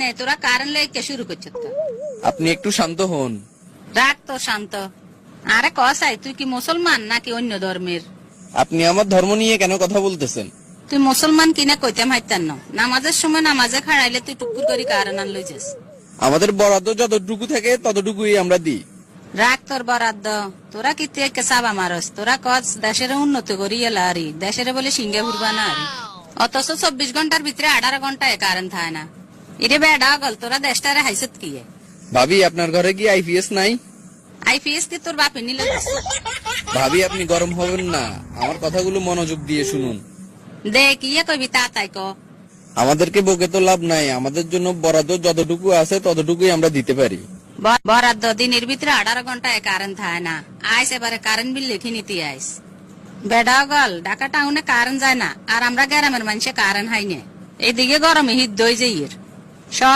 নে তোরা কারেন্ট লেগে শুরু করছিস তো। আপনি একটু শান্ত হন। রাখ তো শান্ত। আরে কসাই তুই কি মুসলমান নাকি অন্য ধর্মের? আপনি আমার ধর্ম নিয়ে কেন কথা বলতেছেন? তুই মুসলমান কিনা কইতাম হাইতান না। নামাজের সময় নামাজে খাড়াইলে তুই টুকুর করি কারেন্ট আন লই যাস। আমাদের বরাদ্দ যতটুকু থাকে ততটুকুই আমরা দিই। রাখ তোর বরাদ্দ। তোরা কি তুই চাবা মারস? তোরা কচ দেশের উন্নতি করি এলারি, দেশের বলে সিঙ্গে ঘুরবা না আরি। অথচ 24 ঘন্টার ভিতরে 18 ঘন্টায় কারেন্ট থাকে না। এটা বেডা গল, তোরা দেশটারে হাইসত কি? ভাবি আপনার ঘরে কি আইপিএস নাই? আইপিএস কি তোর বাপে নিলে? ভাবি আপনি গরম হবেন না, আমার কথাগুলো মনোযোগ দিয়ে শুনুন। দেখ ইয়ে কবি তা তাই ক। আমাদেরকে বকে তো লাভ নাই, আমাদের জন্য বরাদ্দ যতটুকু আছে ততটুকুই আমরা দিতে পারি। বরাদ্দ দিনের ভিতরে 18 ঘন্টায় কারেন্ট থাকে না। আইস এবারে কারেন্ট বিল লিখে নিতে আইস। বেডা গল, ঢাকা টাউনে কারেন্ট যায় না আর আমরা গ্রামের মানুষে কারেন্ট হাই না। এইদিকে গরমে হিট দই যাইয়ের।